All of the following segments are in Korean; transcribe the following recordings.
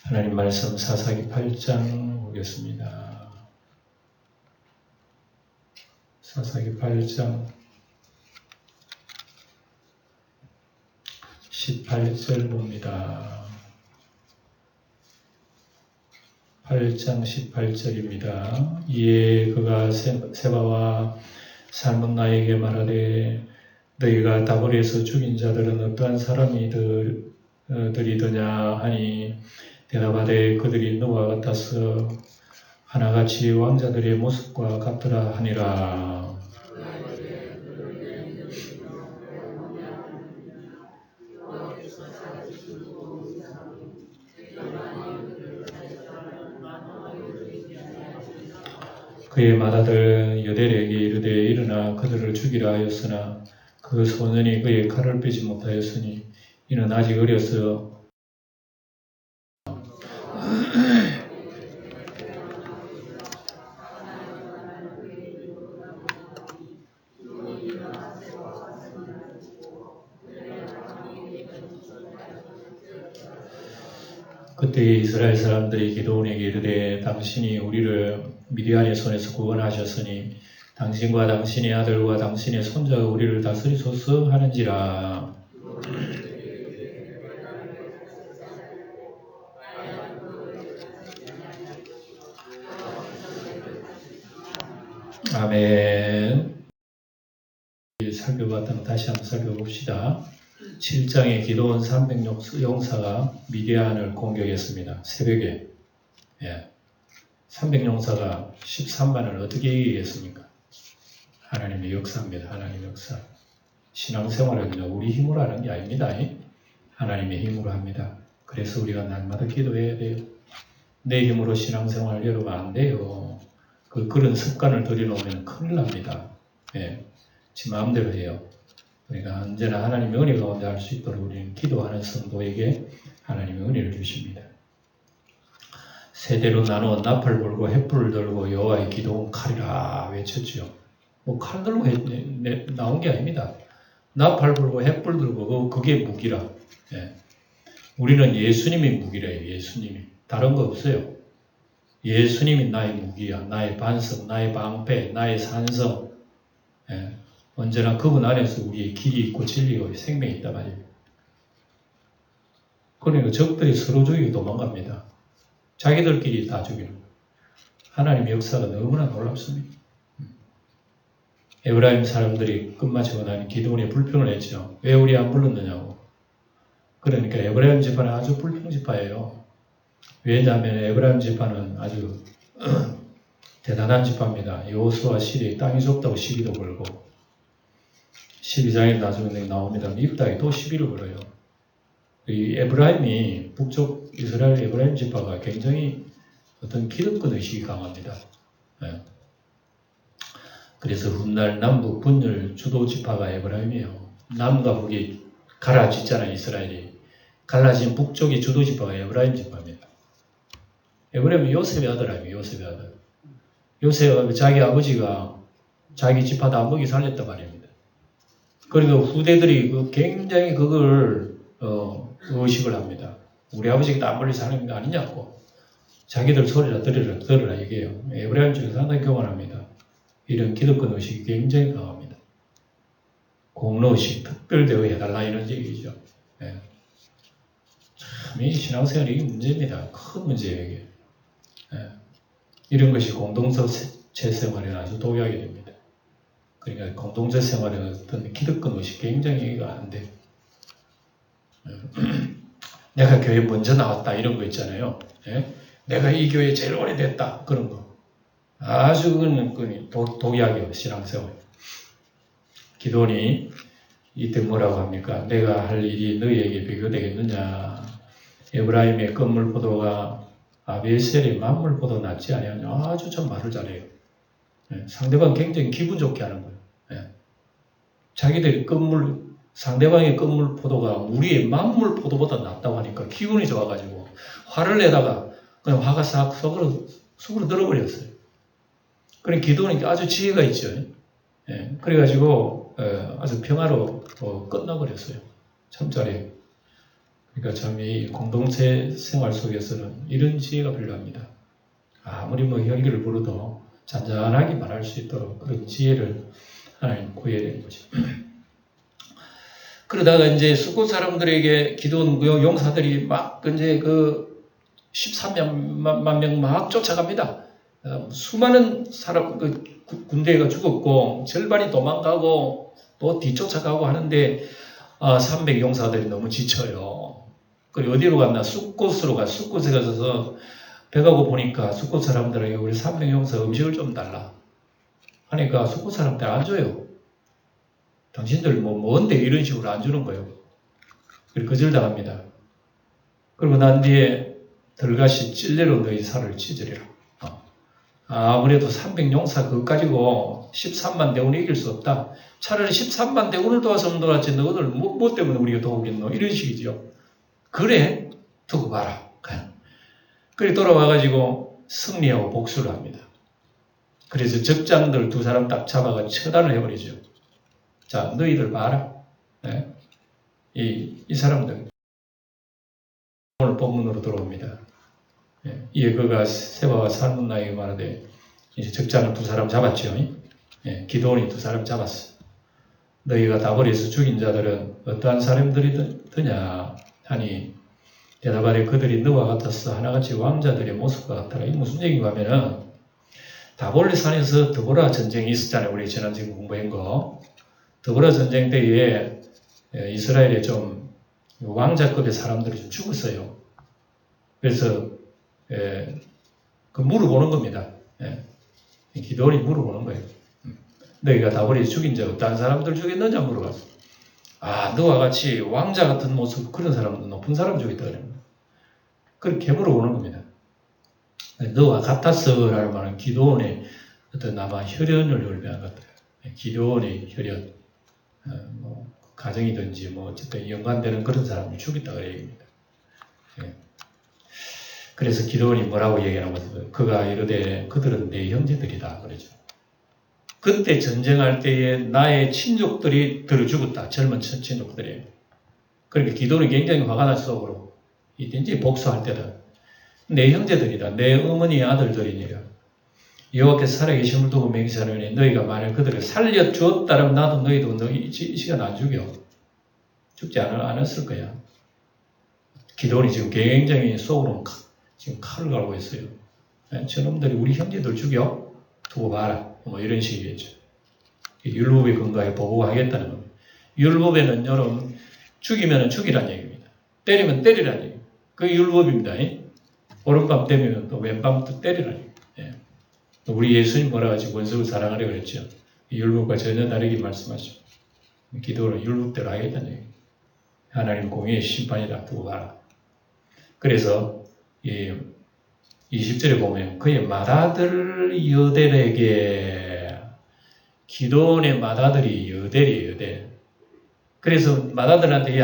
하나님 말씀 사사기 8장 보겠습니다. 사사기 8장 18절 봅니다. 8장 18절입니다. 이에 그가 세바와 살문나에게 말하되 너희가 다보리에서 죽인 자들은 어떠한 사람이더냐 하니 대답하되 그들이 누구와 같아서 하나같이 왕자들의 모습과 같더라 하니라. 그의 맏아들 여델에게 이르되 일어나 그들을 죽이라 하였으나 그 소년이 그의 칼을 빼지 못하였으니 이는 아직 어려서 그때 이스라엘 사람들이 기드온에게 이르되 당신이 우리를 미디안의 손에서 구원하셨으니 당신과 당신의 아들과 당신의 손자가 우리를 다스리소서 하는지라. 아멘. 살펴봤던 거 다시 한번 살펴봅시다. 7장에 기드온 300용사가 미디안을 공격했습니다. 새벽에. 300용사가 13만을 어떻게 이기겠습니까? 하나님의 역사입니다. 하나님의 역사. 신앙생활은 우리 힘으로 하는 게 아닙니다. 하나님의 힘으로 합니다. 그래서 우리가 날마다 기도해야 돼요. 내 힘으로 신앙생활을 여러분 안 돼요. 그런 습관을 들여놓으면 큰일 납니다. 지 마음대로 해요. 그러니까 언제나 하나님의 은혜 가운데 할 수 있도록 우리는 기도하는 성도에게 하나님의 은혜를 주십니다. 세대로 나누어 납을 불고 횃불을 들고 여호와의 기도는 칼이라 외쳤지요. 칼 들고 나온 게 아닙니다. 나팔 불고 횃불 들고 그게 무기라. 우리는 예수님이 무기래요. 예수님이. 다른 거 없어요. 예수님이 나의 무기야. 나의 반석, 나의 방패, 나의 산성. 언제나 그분 안에서 우리의 길이 있고 진리가 생명이 있단 말이에요. 그러니까 적들이 서로 죽이고 도망갑니다. 자기들끼리 다 죽이는 거예요. 하나님의 역사가 너무나 놀랍습니다. 에브라임 사람들이 끝마치고 나니 기드온이 불평을 했죠. 왜 우리 안 불렀느냐고. 그러니까 에브라임 지파는 아주 불평 지파예요. 왜냐하면 에브라임 지파는 아주 대단한 지파입니다. 여호수아 시대에 땅이 좁다고 시비도 걸고 12장에 나중에 나옵니다. 입다에 또 시비를 걸어요. 이 에브라임이 북쪽 이스라엘 에브라임 지파가 굉장히 어떤 기득권 의식이 강합니다. 그래서 훗날 남북 분열 주도 지파가 에브라임이에요. 남과 북이 갈라지잖아요. 이스라엘이. 갈라진 북쪽의 주도 지파가 에브라임 지파입니다. 에브라임은 요셉의 아들 아니에요. 요셉의 아들. 요셉은 자기 아버지가 자기 지파 다 먹이 살렸단 말입니다. 그리고 후대들이 굉장히 그걸 의식을 합니다. 우리 아버지가 다 멀리 사는 거 아니냐고. 자기들 소리라 들으라 얘기해요. 에브라임 쪽에서 상당히 교만합니다. 이런 기득권 의식이 굉장히 강합니다. 공로의식, 특별 대우해달라 이런 얘기죠. 참, 이 신앙생활이 이게 문제입니다. 큰 문제예요, 이게. 이런 것이 공동체 생활에 아주 도약이 됩니다. 그러니까 공동체 생활에 어떤 기득권 의식 굉장히 안 돼요. 내가 교회 먼저 나왔다 이런 거 있잖아요. 내가 이 교회에 제일 오래됐다 그런 거. 아주 그건 독약이에요. 신앙생활. 기도원이 이때 뭐라고 합니까? 내가 할 일이 너희에게 비교되겠느냐. 에브라임의 건물포도가 아비에셀의 만물보다 낫지 아니하냐. 아주 참 말을 잘해요. 상대방 굉장히 기분 좋게 하는 거예요. 자기들이 상대방의 건물 포도가 우리의 만물 포도보다 낫다고 하니까 기분이 좋아가지고 화를 내다가 그냥 화가 싹 속으로 들어버렸어요. 그래 기도원이 아주 지혜가 있죠. 그래가지고 아주 평화로 끝나버렸어요. 참 잘해요. 그러니까 참 이 공동체 생활 속에서는 이런 지혜가 필요합니다. 아무리 뭐 혈기를 부려도 잔잔하게 말할 수 있도록 그런 지혜를 하나님 구해야 되는 거죠. 그러다가 이제 숫곳 사람들에게 기도원 용사들이 막 이제 그 13만 명 막 쫓아갑니다. 수많은 사람 군대가 죽었고 절반이 도망가고 또 뒤쫓아가고 하는데 300 용사들이 너무 지쳐요. 그리고 어디로 갔나? 숫곳으로 가. 숫곳에 가서 배가 고프니까 숫곳 사람들에게 우리 300 용사 음식을 좀 달라 하니까 숫곳 사람들 안 줘요. 당신들 뭔데 이런 식으로 안 주는 거예요. 그리고 거절당합니다. 그리고 난 뒤에 들가시 찔레로 너희 살을 찢으리라. 아무래도 300용사 그거 가지고 13만 대군을 이길 수 없다. 차라리 13만 대군을 도와서 도왔지 너희들 뭐 때문에 우리가 도우겠노? 이런 식이죠. 그래 두고 봐라. 그래 돌아와가지고 승리하고 복수를 합니다. 그래서 적장들 두 사람 딱 잡아가 처단을 해버리죠. 자, 너희들 봐라. 네? 이 사람들 오늘 본문으로 들어옵니다. 이에 그가 세바와 살문나에게 말하되 이제 적장을 두 사람 잡았죠. 기드온이 두 사람 잡았어. 너희가 다버려서 죽인 자들은 어떠한 사람들이더냐 하니 대답하되 그들이 너와 같았어. 하나같이 왕자들의 모습과 같더라. 이 무슨 얘기인가 하면은 다볼리 산에서 드보라 전쟁이 있었잖아요. 우리 지난주에 공부한 거. 드보라 전쟁 때에 이스라엘에 좀 왕자급의 사람들이 좀 죽었어요. 그래서 그 물어보는 겁니다. 기드온이 물어보는 거예요. 너희가 다볼리 죽인 자 어떤 사람들 죽였느냐 물어봤어. 너와 같이 왕자 같은 모습 그런 사람도 높은 사람 죽였다 그럽니다. 그렇게 물어보는 겁니다. 너와 같았어라는 말은 기드온의 어떤 아마 혈연을 의미한 것 같아요. 기드온의 혈연, 가정이든지 어쨌든 연관되는 그런 사람을 죽였다 그 얘기입니다. 그래서 기드온이 뭐라고 얘기하는 것은 그가 이르되 그들은 내 형제들이다 그러죠. 그때 전쟁할 때에 나의 친족들이 들어 죽었다. 젊은 친족들이. 그러니까 기드온이 굉장히 화가 날 속으로 이제 복수할 때다. 내 형제들이다. 내 어머니의 아들들이니라. 여호와께서 살아계심을 두고 맹세하노니 너희가 만일 그들을 살려주었다면 나도 너희도 이 시간 안 죽여. 죽지 않았을 거야. 기드온이 지금 굉장히 속으로 지금 칼을 갈고 있어요. 저놈들이 우리 형제들 죽여? 두고 봐라. 이런 식이겠죠. 율법에 근거해 보고하겠다는 겁니다. 율법에는 여러분 죽이면 죽이란 얘기입니다. 때리면 때리란 얘기입니다. 그게 율법입니다. 오른밤 때리면 또 왼밤 또 때리란 얘기입니다. 우리 예수님 뭐라 하지 원수를 사랑하려고 그랬죠. 율법과 전혀 다르게 말씀하시죠. 기도를 율법대로 하겠다는 얘기입니다. 하나님 공의의 심판이다 두고 봐라. 그래서 20절에 보면 그의 맏아들 여델에게 기드온의 맏아들이 여델이에요. 여델. 그래서 맏아들한테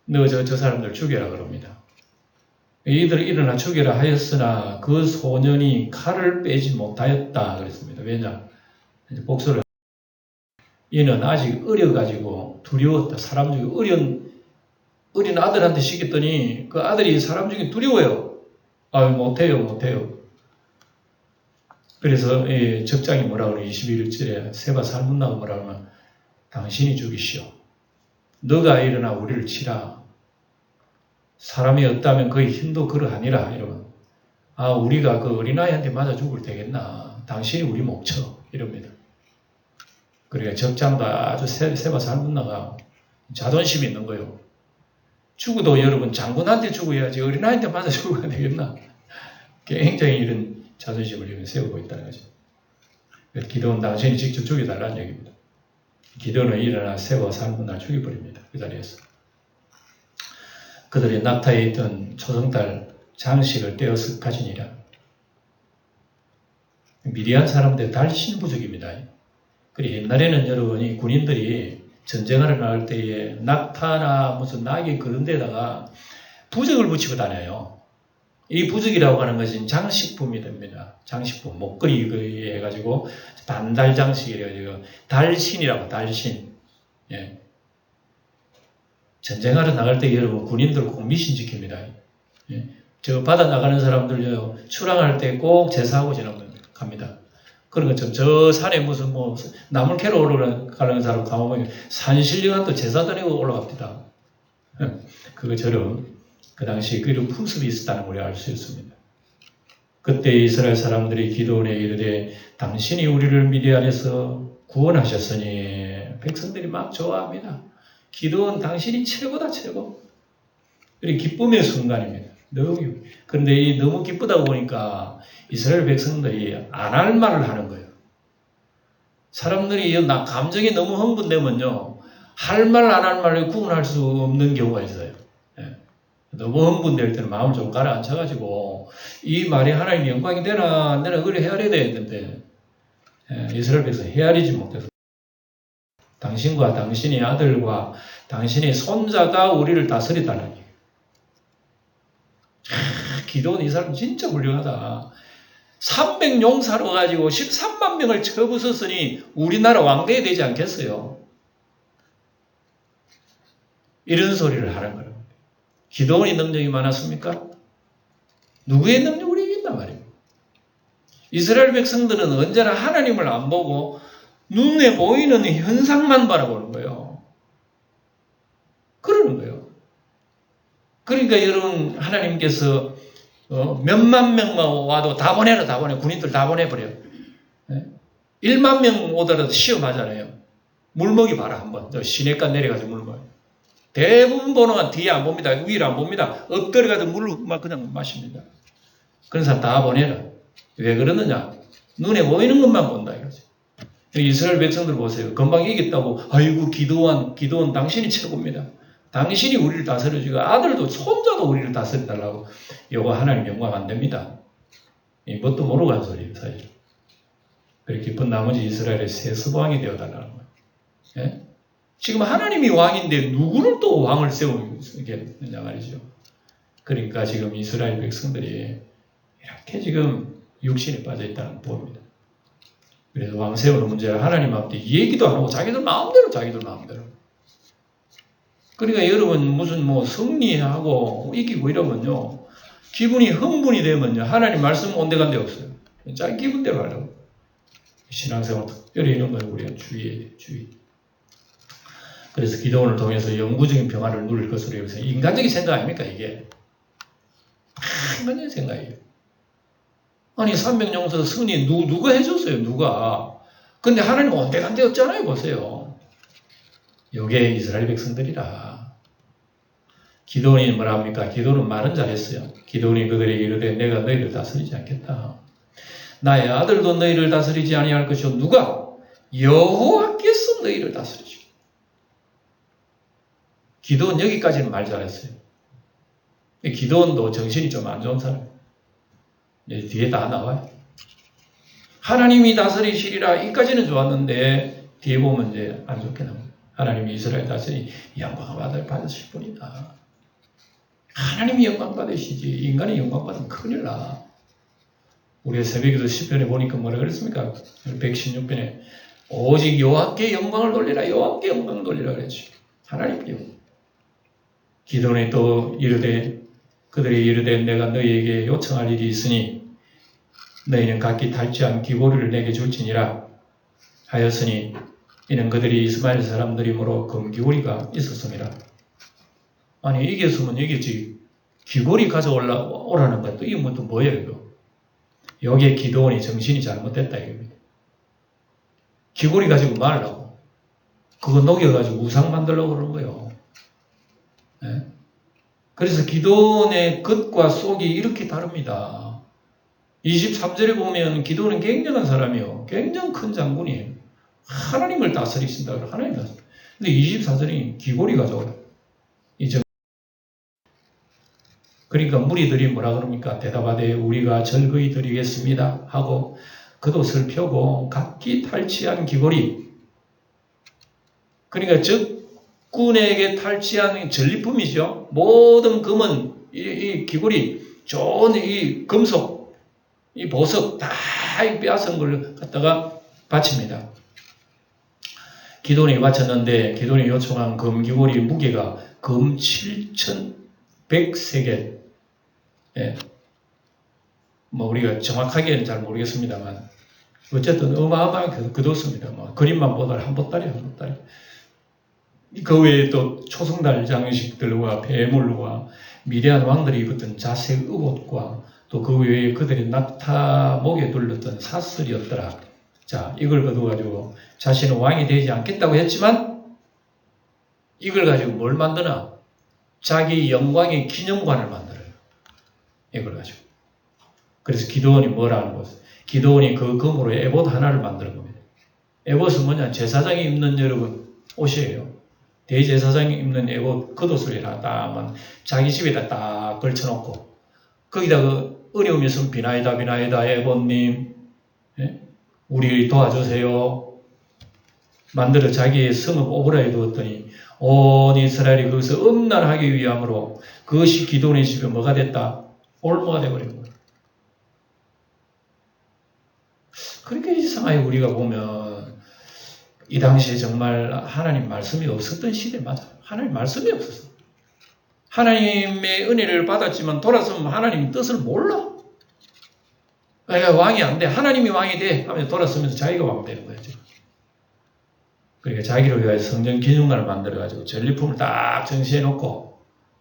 너 저 사람들 죽여라 그럽니다. 이들을 일어나 죽여라 하였으나 그 소년이 칼을 빼지 못하였다 그랬습니다. 왜냐? 복수를 이는 아직 어려가지고 두려웠다. 사람 중에 어린 아들한테 시켰더니 그 아들이 사람 중에 두려워요. 못해요. 그래서 적장이 뭐라 그래? 21절에 세바 살문나가 뭐라 그러면 당신이 죽이시오. 너가 일어나 우리를 치라. 사람이 없다면 그의 힘도 그러하니라. 이러면 우리가 그 어린아이한테 맞아 죽을 되겠나. 당신이 우리 목 쳐. 이럽니다. 그러니까 적장도 아주 세바 살문나가 자존심이 있는 거예요. 죽어도 여러분 장군한테 죽어야지 어린아이한테 맞아 죽어야 되겠나. 굉장히 이런 자존심을 세우고 있다는 거죠. 기드온 당신이 직접 죽여달라는 얘기입니다. 기드온은 일어나 세바 살문나를 죽여버립니다. 그 자리에서. 그들이 낙타에 있던 초승달 장식을 떼어서 가지니라. 미리한 사람들 달신부족입니다. 그리고 옛날에는 여러분이 군인들이 전쟁을 나갈 때에 낙타나 무슨 낙이 그런 데다가 부적을 붙이고 다녀요. 이 부적이라고 하는 것은 장식품이 됩니다. 장식품, 목걸이 해가지고 반달 장식이래가지고 달신이라고 달신. 전쟁하러 나갈 때 여러분 군인들 꼭 미신 지킵니다. 예. 저 바다 나가는 사람들요 출항할 때 꼭 제사하고 갑니다. 그런 것처럼 저 산에 무슨 뭐 나물 캐러 올라가는 사람 가보면 산신령한 또 제사 드리고 올라갑니다. 그것처럼 그 당시 그런 풍습이 있었다는 걸 알 수 있습니다. 그때 이스라엘 사람들이 기도원에 이르되 당신이 우리를 미디안에서 구원하셨으니 백성들이 막 좋아합니다. 기도원 당신이 최고다 최고. 기쁨의 순간입니다. 그런데 너무 기쁘다고 보니까 이스라엘 백성들이 안 할 말을 하는 거예요. 사람들이 감정이 너무 흥분되면요. 할 말 안 할 말을 구분할 수 없는 경우가 있어요. 너무 흥분될 때는 마음을 좀 가라앉혀가지고 이 말이 하나님의 영광이 되나 내가 그걸 헤아려야 되는데 이스라엘 백성이 헤아리지 못해서 당신과 당신의 아들과 당신의 손자가 우리를 다스리다니. 기도원 이 사람 진짜 훌륭하다. 300용사로 가지고 13만 명을 쳐부쉈으니 우리나라 왕대에 되지 않겠어요? 이런 소리를 하는 거예요. 기도원의 능력이 많았습니까? 누구의 능력으로 이긴단 말이에요. 이스라엘 백성들은 언제나 하나님을 안 보고 눈에 보이는 현상만 바라보는 거예요. 그러는 거예요. 그러니까 여러분 하나님께서 몇만 명만 와도 다 보내라 다 보내. 군인들 다 보내버려요. 1만 명 오더라도 시험하잖아요. 물먹이 봐라 한번. 시내가 내려가서 물먹이. 대부분 번호가 뒤에 안 봅니다. 위를 안 봅니다. 엎드려가지고 물을 막 그냥 마십니다. 그런 사람 다 보내라. 왜 그러느냐? 눈에 보이는 것만 본다 이거지. 이스라엘 백성들 보세요. 금방 이겼다고 아이고 기도원 당신이 최고입니다. 당신이 우리를 다스려주고 아들도 손자도 우리를 다스려달라고. 이거 하나님 영광 안 됩니다. 뭣도 모르고 한 소리예요. 사실. 그렇게 기쁜 나머지 이스라엘의 세습왕이 되어달라는 거예요. 예? 지금 하나님이 왕인데 누구를 또 왕을 세우겠느냐 말이죠. 그러니까 지금 이스라엘 백성들이 이렇게 지금 육신에 빠져있다는 봅니다. 그래서 왕 세우는 문제를 하나님 앞에 얘기도 안 하고 자기들 마음대로. 그러니까 여러분 무슨 뭐 승리하고 이기고 이러면요. 기분이 흥분이 되면요. 하나님 말씀 온데간데 없어요. 자기 기분대로 하려고. 신앙생활 특별히 이런 걸 우리가 주의해야 돼요. 주의. 그래서 기도원을 통해서 영구적인 평화를 누릴 것으로 여기서 인간적인 생각 아닙니까 이게? 인간적인 생각이에요. 아니 300용서 승리 누가 해줬어요? 누가? 근데 하나님 온데간데 없잖아요. 보세요. 요게 이스라엘 백성들이라. 기도원이 뭐라 합니까? 기도원은 말은 잘했어요. 기도원이 그들에게 이르되 내가 너희를 다스리지 않겠다. 나의 아들도 너희를 다스리지 아니할 것이요. 누가? 여호와께서 너희를 다스리시오. 기도원 여기까지는 말 잘했어요. 기도원도 정신이 좀 안 좋은 사람. 뒤에 다 나와요. 하나님이 다스리시리라 이까지는 좋았는데 뒤에 보면 이제 안 좋게 나옵니다. 하나님이 이스라엘 다스리 영광을 받으실 분이다. 하나님이 영광 받으시지 인간이 영광 받으면 큰일 나. 우리 새벽에도 10편에 보니까 뭐라 그랬습니까? 116편에 오직 여호와께 영광을 돌리라. 여호와께 영광 돌리라 그랬죠. 하나님께 영광. 기도원이 또 그들이 이르되 내가 너희에게 요청할 일이 있으니 너희는 각기 탈취한 귀고리를 내게 줄지니라 하였으니 이는 그들이 이스마엘 사람들이므로 금귀고리가 있었음이라. 아니 이겼으면 이겼지. 귀고리 가져오라는 것도 이게 또 뭐예요 이거? 여기에 기도원이 정신이 잘못됐다 이겁니다. 귀고리 가지고 말라고. 그거 녹여가지고 우상 만들려고 그러는 거예요. 네? 그래서 기도원의 겉과 속이 이렇게 다릅니다. 23절에 보면 기도원은 굉장한 사람이요. 굉장히 큰 장군이에요. 하나님을 다스리신다. 하나님 다스리. 근데 24절이 귀고리 가져오라. 그러니까 무리들이 뭐라 그럽니까? 대답하되 우리가 절거히 드리겠습니다 하고 겉옷을 펴고 각기 탈취한 귀고리. 그러니까 적군에게 탈취한 전리품이죠. 모든 금은 이 귀고리, 좋은 이 금속, 이 보석 다 빼앗은 걸 갖다가 바칩니다. 기도원이 바쳤는데 기도원이 요청한 금귀고리 무게가 금 7,100세겔. 예. 뭐 우리가 정확하게는 잘 모르겠습니다만 어쨌든 어마어마하게 거뒀습니다. 뭐 그림만 보더라 한 보따리. 그 외에 또 초승달 장식들과 폐물과 미래한 왕들이 입었던 자색 의복과 또 그 외에 그들이 낙타 목에 둘렀던 사슬이었더라. 자, 이걸 거둬가지고 자신은 왕이 되지 않겠다고 했지만 이걸 가지고 뭘 만드나? 자기 영광의 기념관을 만들어요. 이걸 가지고. 그래서 기드온이 뭐라는 거예요? 기드온이 그 금으로 에봇 하나를 만드는 겁니다. 에봇은 뭐냐? 제사장이 입는 여러분 옷이에요. 대제사장이 입는 에봇 겉옷을이라 딱 자기 집에다 딱 걸쳐놓고 거기다가 어려움이 있으면 비나이다 에봇님 우리 도와주세요. 만들어 자기의 성읍 오브라에 두었더니 온 이스라엘이 거기서 음란하기 위함으로 그것이 기드온의 집에 뭐가 됐다? 올무가 되어버린 거예요. 그렇게 이상하게 우리가 보면 이 당시에 정말 하나님 말씀이 없었던 시대 맞아요. 하나님 말씀이 없었어. 하나님의 은혜를 받았지만 돌아서면 하나님 뜻을 몰라. 그러니까 왕이 안 돼. 하나님이 왕이 돼. 하면 돌아서면서 자기가 왕 되는 거예요. 그러니까 자기를 위하여 성전 기념관을 만들어가지고 전리품을 딱 전시해 놓고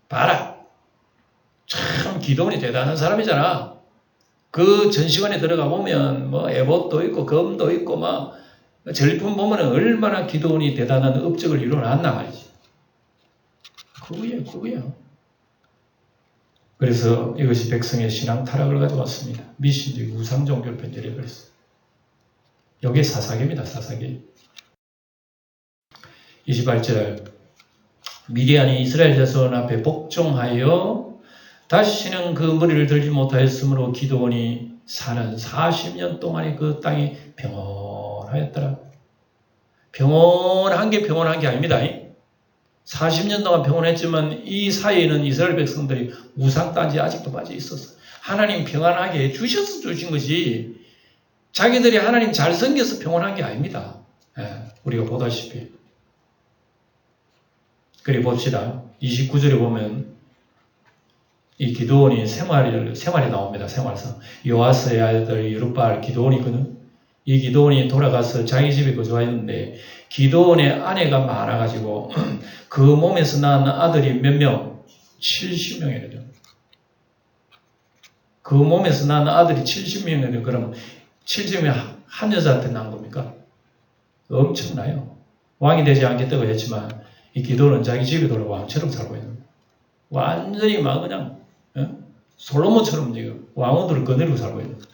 봐라. 참 기도원이 대단한 사람이잖아. 그 전시관에 들어가 보면 뭐 에봇도 있고 검도 있고 막 전리품 보면 얼마나 기도원이 대단한 업적을 이루어놨나 말이지. 그거예요. 그래서 이것이 백성의 신앙 타락을 가져왔습니다. 미신주의 우상 종교를 변절해버렸어요. 이게 사사기입니다. 사사기. 28절 미디안이 이스라엘 자손 앞에 복종하여 다시는 그 머리를 들지 못하였으므로 기드온이 사는 40년 동안에 그 땅이 평온하였더라. 평온한 게 아닙니다. 40년 동안 평온했지만 이 사이에는 이스라엘 백성들이 우상단지에 아직도 빠져 있었어. 하나님 평안하게 주셔서 주신 것이 자기들이 하나님 잘 섬겨서 평온한 게 아닙니다. 우리가 보다시피. 그리 봅시다. 29절에 보면 이 기드온이 생활이 나옵니다. 생활상. 요아스의 아들 여룹바알 기드온이거든. 이 기드온이 돌아가서 자기 집에 거주하였는데 기드온의 아내가 많아가지고 그 몸에서 난 아들이 몇 명? 70명이래요. 그 몸에서 난 아들이 70명이래요. 그럼 70명 한 여자한테 난 겁니까? 엄청나요. 왕이 되지 않겠다고 했지만 이 기드온은 자기 집에 돌아 왕처럼 살고 있는 거예요. 완전히 막 그냥 솔로몬처럼 지금 왕후들을 거느리고 살고 있는 거예요.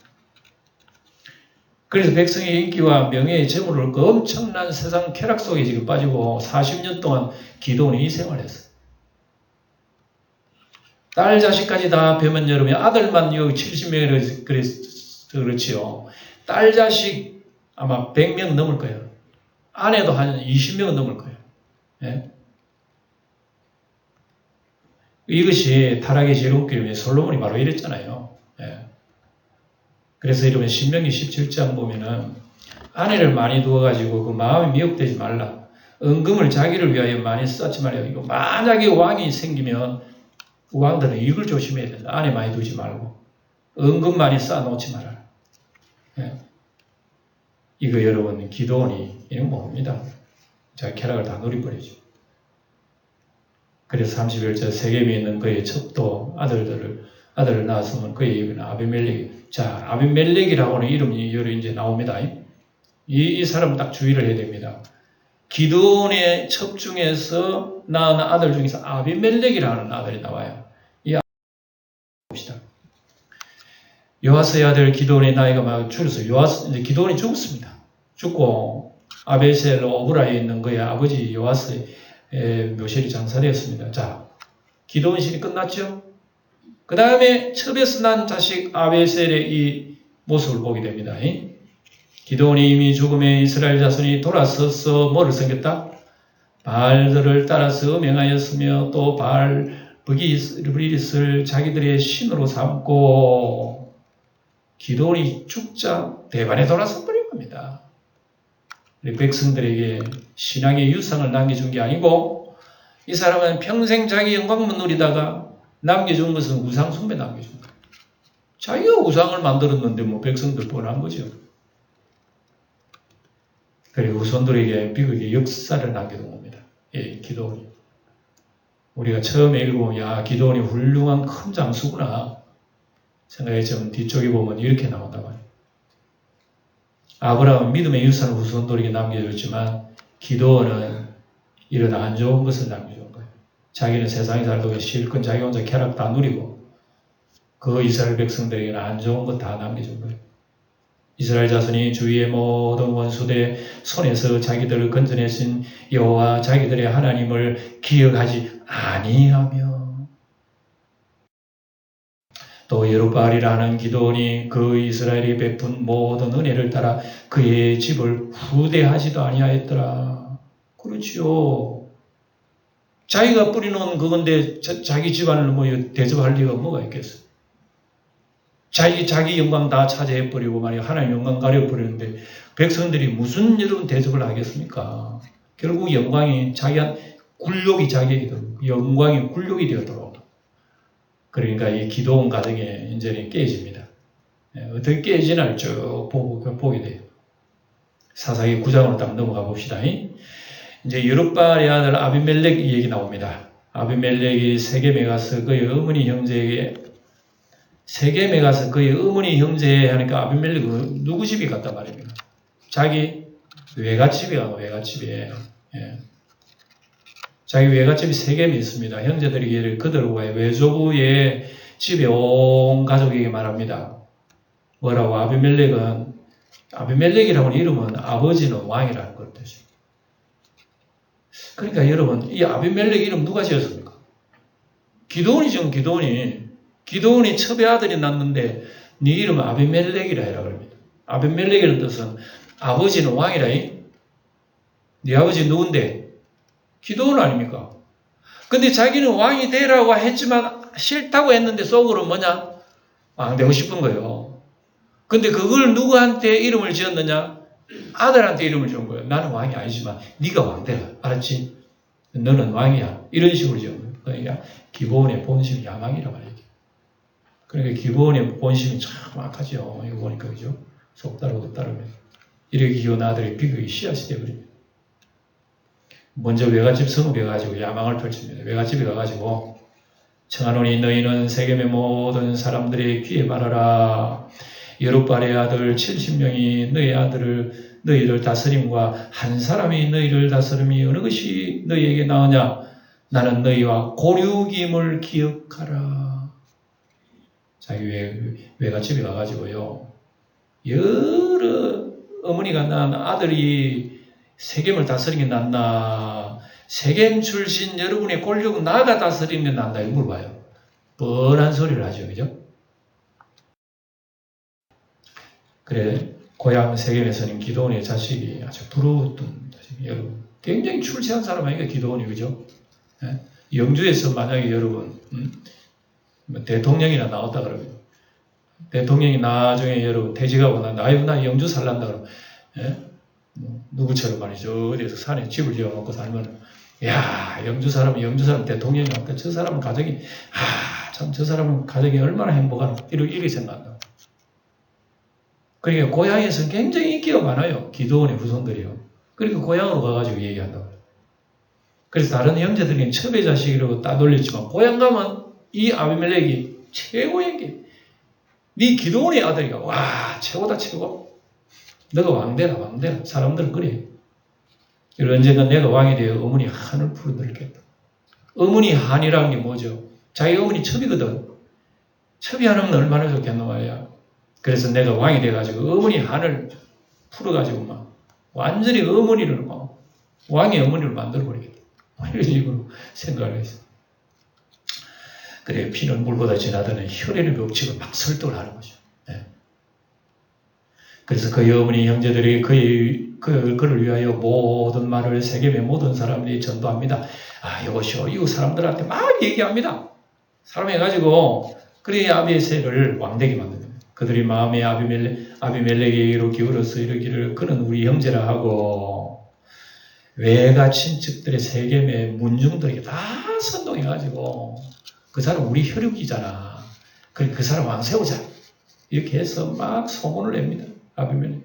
그래서 백성의 인기와 명예의 재물을 얻고 엄청난 세상 쾌락 속에 지금 빠지고 40년 동안 기드온이 이 생활을 했어요. 딸 자식까지 다 배면 여러분이 아들만 여기 70명이라 그렇지요. 딸 자식 아마 100명 넘을 거예요. 아내도 한 20명은 넘을 거예요. 예? 이것이 타락의 제일 웃기는 솔로몬이 바로 이랬잖아요. 예. 그래서 이러면 신명기 17장 보면은 아내를 많이 두어가지고 그 마음이 미혹되지 말라. 은금을 자기를 위하여 많이 쌓지 말라. 이거 만약에 왕이 생기면 왕들은 이걸 조심해야 된다. 아내 많이 두지 말고 은금 많이 쌓아놓지 말아라. 예. 이거 여러분 기드온이 이건 뭡니다. 자기 쾌락을 다 누려버리죠. 그래서 31절 세겜에 있는 그의 첩도 아들을 낳았으면 그의 이름은 아비멜렉. 자, 아비멜렉이라고는 이름이 여러 이제 나옵니다. 이 사람 딱 주의를 해야 됩니다. 기드온의 첩 중에서 낳은 아들 중에서 아비멜렉이라는 아들이 나와요. 이 아들 봅시다. 요아스의 아들 기드온의 나이가 막 줄어서 이제 기드온이 죽었습니다. 죽고 아베셀 오브라에 있는 그의 아버지 요아스의 묘실이 장사되었습니다. 자, 기드온 신이 끝났죠? 그 다음에 첩에서 난 자식 아베셀의 이 모습을 보게 됩니다. 기드온이 이미 죽음에 이스라엘 자손이 돌아서서 뭐를 섬겼다? 바알들을 따라서 명하였으며 또 바알 브기스를 자기들의 신으로 삼고 기드온이 죽자 대반에 돌아서 버린 겁니다. 우리 백성들에게 신앙의 유산을 남겨준 게 아니고 이 사람은 평생 자기 영광만 누리다가 남겨준 것은 우상 숭배 남겨준 거예요. 자기가 우상을 만들었는데 뭐 백성들 뻔한 거죠. 그리고 후손들에게 비극의 역사를 남겨둔 겁니다. 예, 기도원이. 우리가 처음에 읽어보면 야 기도원이 훌륭한 큰 장수구나 생각했지만 뒤쪽에 보면 이렇게 나온단 말이에요. 아브라함은 믿음의 유산을 후손들에게 남겨줬지만 기도원은 이런 안 좋은 것을 남겨준 거예요. 자기는 세상에 살도 실컷 자기 혼자 쾌락 다 누리고 그 이스라엘 백성들에게는 안 좋은 것 다 남겨준 거예요. 이스라엘 자손이 주위의 모든 원수들의 손에서 자기들을 건져내신 여호와 자기들의 하나님을 기억하지 아니하며 또 여룹바알이라는 기도원이 그 이스라엘이 베푼 모든 은혜를 따라 그의 집을 후대하지도 아니하였더라. 그렇지요. 자기가 뿌리놓은 그건데 자기 집안을 뭐 대접할 리가 뭐가 있겠어. 자기 영광 다 차지해버리고 말이야 하나님 영광 가려버리는데 백성들이 무슨 여러분 대접을 하겠습니까? 결국 영광이 굴욕이 자기에게 들어오고 영광이 굴욕이 되어들어오고 그러니까 이 기도원 가정의 인전이 깨집니다. 어떻게 깨지나를 쭉 보게 돼요. 사사기 9장으로 딱 넘어가 봅시다. 이제 여룹바알의 아들 아비멜렉 얘기 나옵니다. 아비멜렉이 세겜에 가서 그의 어머니 형제에게 세겜에 가서 그의 어머니 형제 하니까 아비멜렉은 누구 집에 갔단 말입니까? 자기 외갓집에 가고 외갓집에 자기 외갓집이 세겜에 있습니다. 형제들이 그들과의 외조부의 집에 온 가족에게 말합니다. 뭐라고? 아비멜렉이라는 이름은 아버지는 왕이라는 걸 뜻이에요. 그러니까 여러분 이 아비멜렉 이름 누가 지었습니까? 기드온이죠. 기드온이 첩의 아들이 낳는데 네 이름은 아비멜렉이라 해라 그럽니다. 아비멜렉이라는 뜻은 아버지는 왕이라. 네 아버지 누군데? 기드온 아닙니까? 근데 자기는 왕이 되라고 했지만 싫다고 했는데 속으로 뭐냐? 왕 되고 싶은 거예요. 근데 그걸 누구한테 이름을 지었느냐? 아들한테 이름을 지은 거예요. 나는 왕이 아니지만 네가 왕 되라. 알았지? 너는 왕이야. 이런 식으로 지은 거예요. 그러니까 기브온의 본심이 야망이라 말이에요. 그러니까 기브온의 본심이 참 악하죠. 이거 보니까 그죠? 속 따르고 도 따르면 이렇게 기운 아들의 비극이 씨앗이 되어버립니다. 먼저 외갓집 성읍에 가지고 야망을 펼칩니다. 외갓집에 가가지고 청하노니 너희는 세겜의 모든 사람들의 귀에 말하라. 여룹바알의 아들 70명이 너희를 다스림과 한 사람이 너희를 다스림이 어느 것이 너희에게 나으냐? 나는 너희와 고륙임을 기억하라. 자기 외갓집에 가가지고요. 여러 어머니가 낳은 아들이 세겜을 다스리는 게 낫나? 세겜 출신 여러분의 권력은 나가 다스리는 게 낫나? 이걸 물어봐요. 뻔한 소리를 하죠. 그죠? 그래, 고향 세겜에서는 기드온의 자식이 아주 부러웠던 자식이 여러분. 굉장히 출세한 사람 아니까 기드온이, 그죠? 예? 영주에서 만약에 여러분, 대통령이나 나왔다 그러면, 대통령이 나중에 여러분 퇴직하고 나 영주 살란다 그러면, 예? 누구처럼 말이죠. 어디에서 산에 집을 지어놓고 살면, 야, 영주 사람 대통령이 나왔다. 저 사람은 가정이, 참, 저 사람은 가정이 얼마나 행복하나. 이렇게 생각한다. 그러니까 고향에서 굉장히 인기가 많아요. 기드온의 후손들이요. 그러니까 고향으로 가가지고 얘기한다고. 그래서 다른 형제들이 첩의 자식이라고 따돌렸지만 고향 가면 이 아비멜렉이 최고의 게 네 기드온의 아들이가 와 최고다 최고. 너가 왕되라. 사람들은 그래. 언젠가 내가 왕이 되어 어머니 한을 풀어드리겠다. 어머니 한이라는 게 뭐죠? 자기 어머니 첩이거든. 첩이 하나면 얼마나 좋겠노 말이야. 그래서 내가 왕이 돼가지고 어머니 한을 풀어가지고 막 완전히 어머니를 막 왕의 어머니를 만들어버리겠다. 이런 식으로 생각을 했어. 그래 피는 물보다 진하다는 혈연의 법칙을 막 설득을 하는 거죠. 네. 그래서 그의 어머니 형제들이 그를 위하여 모든 말을 세겜의 모든 사람들이 전도합니다. 이것이요. 이웃 사람들한테 막 얘기합니다. 사람 해가지고 그래 아비에셀을 왕되게 만듭니다. 그들이 마음에 아비멜렉에게로 기울어서 이르기를 그는 우리 형제라 하고 외가 친척들의 세겜의 문중들에게 다 선동해가지고 그 사람 우리 혈육이잖아. 그래 그 사람 왕 세우자. 이렇게 해서 막 소문을 냅니다. 아비멜렉.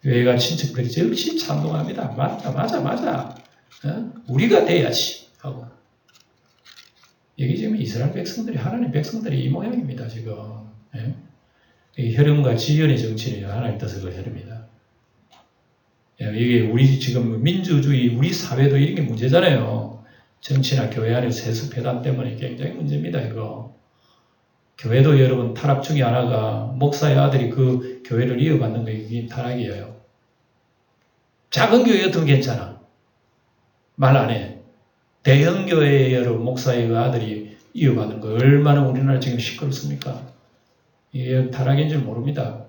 외가 친척들이 즉시 찬동합니다. 맞아. 우리가 돼야지 하고. 여기 지금 이스라엘 백성들이 하나님 백성들이 이 모양입니다. 지금. 예? 이 혈연과 지연의 정치는 하나님 뜻을 거스릅니다. 이게 우리 지금 민주주의 우리 사회도 이런 게 문제잖아요. 정치나 교회 안의 세습 회담 때문에 굉장히 문제입니다. 이거. 교회도 여러분 타락 중에 하나가 목사의 아들이 그 교회를 이어받는 게 이게 타락이에요. 작은 교회 같으면 괜찮아. 말 안 해. 대형 교회의 여러분 목사의 그 아들이 이어받는 거 얼마나 우리나라 지금 시끄럽습니까? 이게 타락인 줄 모릅니다.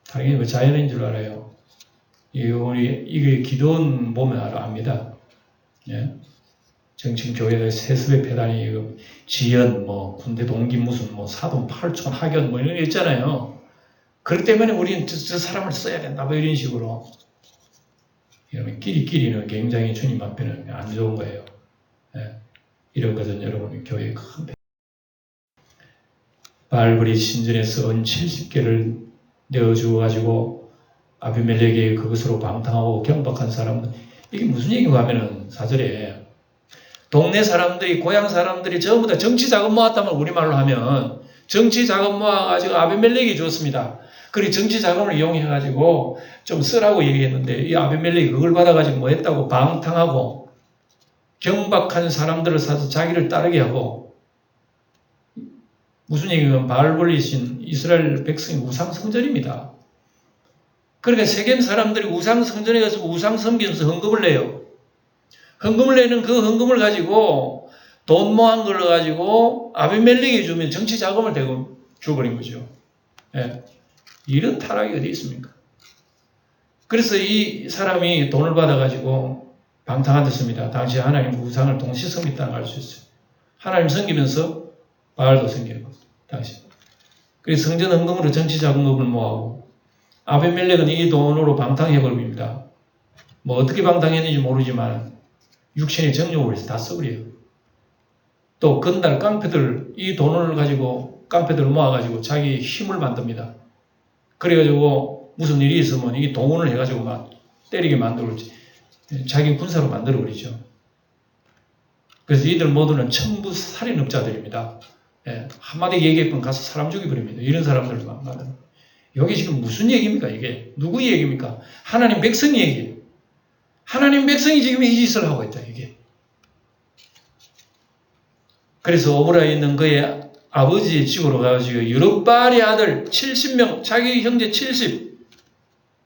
타락이 왜 자연인 줄 알아요. 이게 기도원 보면 압니다. 예? 지금 교회의 세습의 폐단이 지연, 군대 동기 무슨 사돈 8촌 학연 이런 게 있잖아요. 그렇기 때문에 우리는 저 사람을 써야 된다 이런 식으로. 여러분 끼리는 굉장히 주님 앞에는 안 좋은 거예요. 예? 이런 것은 여러분 교회의 큰 바알브리 신전에서 은 70개를 내어주어가지고 아비멜렉이 그것으로 방탕하고 경박한 사람은 이게 무슨 얘기가 하면은 4절에 동네 사람들이 고향 사람들이 전부 다 정치 자금 모았다면 우리말로 하면 정치 자금 모아가지고 아비멜렉이 줬습니다. 그리고 정치 자금을 이용해가지고 좀 쓰라고 얘기했는데 이 아비멜렉이 그걸 받아가지고 뭐 했다고 방탕하고 경박한 사람들을 사서 자기를 따르게 하고 무슨 얘기냐면 바알볼리신 이스라엘 백성의 우상 성전입니다. 그러니까 세겜 사람들이 우상 성전에 가서 우상 섬기면서 헌금을 내요. 헌금을 내는 그 헌금을 가지고 돈 모은 걸 가지고 아비멜렉이 주면 정치 자금을 대고 줘버린 거죠. 예. 이런 타락이 어디 있습니까? 그래서 이 사람이 돈을 받아가지고 방탕한 듯습니다. 당시 하나님 우상을 동시 섬겼다는 걸 알 수 있어요. 하나님 섬기면서 바알도 섬기는 겁니다. 당시. 그래서 성전 헌금으로 정치 자금을 모아오고 아비멜렉은 이 돈으로 방탕해버립니다. 어떻게 방탕했는지 모르지만 육신의 정욕을 해서 다 써버려요. 또 건달 깡패들 이 돈을 가지고 깡패들을 모아가지고 자기 힘을 만듭니다. 그래가지고 무슨 일이 있으면 이 동원을 해가지고 막 때리게 만들고 자기 군사로 만들어버리죠. 그래서 이들 모두는 천부 살인업자들입니다. 예, 한마디 얘기했건 가서 사람 죽여버립니다. 이런 사람들을 만나는. 여기 지금 무슨 얘기입니까? 이게 누구 얘기입니까? 하나님 백성 얘기예요. 하나님 백성이 지금 이 짓을 하고 있다. 이게. 그래서 오브라에 있는 그의 아버지의 집으로 가가지고 여룹바알의 아들 70명, 자기 형제 70,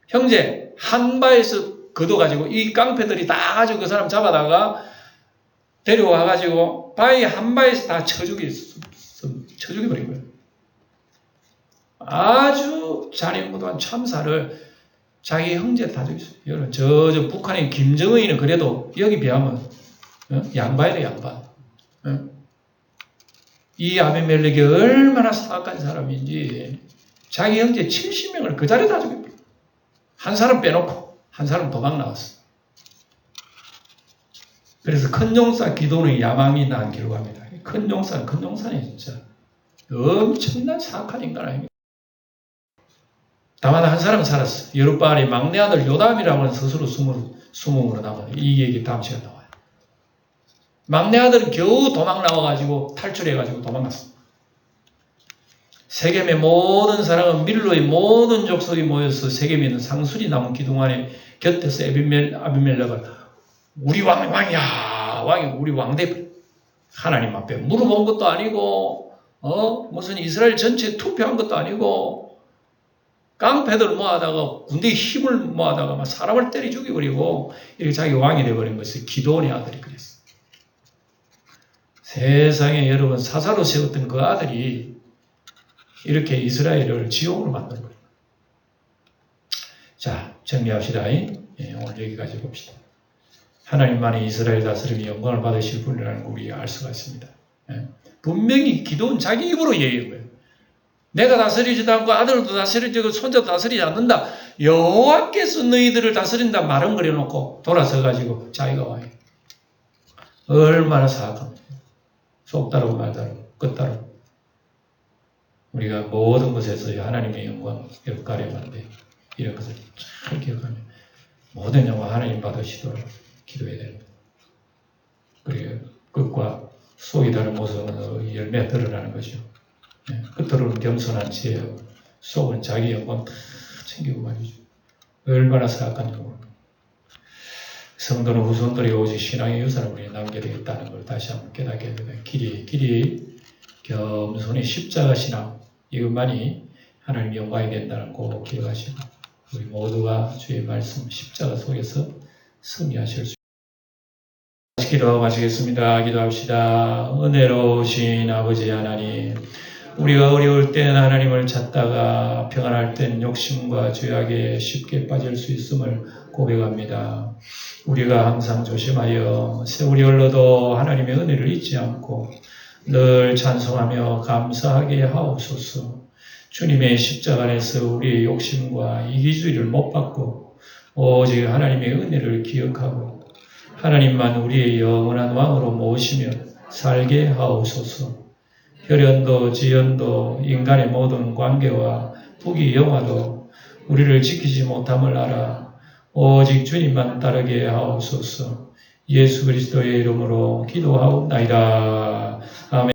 형제 한 바에서 걷어가지고 이 깡패들이 다 가지고 그 사람 잡아다가 데려와가지고 바위 한 바에서 다 쳐죽여버린 거예요. 아주 잔인무도한 참사를 자기 형제 다 죽였어요. 여러분, 저 북한의 김정은이는 그래도 여기 비하면 양반이래, 양반. 이 아비멜렉이 얼마나 사악한 사람인지 자기 형제 70명을 그 자리에 다 죽였어요. 한 사람 빼놓고 한 사람 도망 나왔어. 그래서 큰 용사 기도는 야망이 난 기록합니다. 큰 용사네 진짜. 엄청난 사악한 인간 아닙니까? 다만 한 사람은 살았어. 여룹바알의 막내 아들 요담이라고 하는 스스로 수몽으로 나와요. 이 얘기 다음 시간에 나와요. 막내 아들은 겨우 도망 나와가지고 탈출해가지고 도망갔어. 세겜의 모든 사람은 밀로의 모든 족속이 모여서 세겜에 있는 상수리 나무 기둥 안에 곁에서 아비멜렉을 우리 왕이야. 우리 왕대 하나님 앞에 물어본 것도 아니고 무슨 이스라엘 전체에 투표한 것도 아니고 깡패들 모아다가 군대의 힘을 모아다가 막 사람을 때려 죽여버리고 이렇게 자기 왕이 되어버린 것이 기도원의 아들이 그랬어요. 세상에 여러분 사사로 세웠던 그 아들이 이렇게 이스라엘을 지옥으로 만들어버린 거예요. 자, 정리합시다. 오늘 여기까지 봅시다. 하나님만이 이스라엘 다스림이 영광을 받으실 분이라는 걸 우리가 알 수가 있습니다. 분명히 기도원 자기 입으로 얘기한 거예요. 내가 다스리지도 않고 아들도 다스리지도 손자도 다스리지 않는다. 여호와께서 너희들을 다스린다 말은거려 놓고 돌아서 가지고 자기가 와요. 얼마나 사악합니까? 속 따르고 말 따르고 끝 따르고. 우리가 모든 것에서 하나님의 영광 가려면 안 돼. 이런 것을 잘 기억하면 모든 영광 하나님 받으시도록 기도해야 됩니다. 그리고 끝과 속이 다른 모습은 열매가 드러나는 거죠. 끝으로는 겸손한 지혜요, 속은 자기 영광 다 챙기고 말이죠. 얼마나 사악한 영광. 성도는 후손들이 오직 신앙의 유산을 우리에 남게 되겠다는 걸 다시 한번 깨닫게 됩니다. 길이 겸손히 십자가 신앙, 이것만이 하나님 영광이 된다는 거 꼭 기억하시고 우리 모두가 주의 말씀 십자가 속에서 승리하실 수 있습니다. 기도하고 마치겠습니다. 기도합시다. 은혜로우신 아버지 하나님, 우리가 어려울 땐 하나님을 찾다가 평안할 땐 욕심과 죄악에 쉽게 빠질 수 있음을 고백합니다. 우리가 항상 조심하여 세월이 흘러도 하나님의 은혜를 잊지 않고 늘 찬송하며 감사하게 하옵소서. 주님의 십자가 안에서 우리의 욕심과 이기주의를 못 받고 오직 하나님의 은혜를 기억하고 하나님만 우리의 영원한 왕으로 모시며 살게 하옵소서. 혈연도 지연도 인간의 모든 관계와 부귀 영화도 우리를 지키지 못함을 알아 오직 주님만 따르게 하옵소서. 예수 그리스도의 이름으로 기도하옵나이다. 아멘.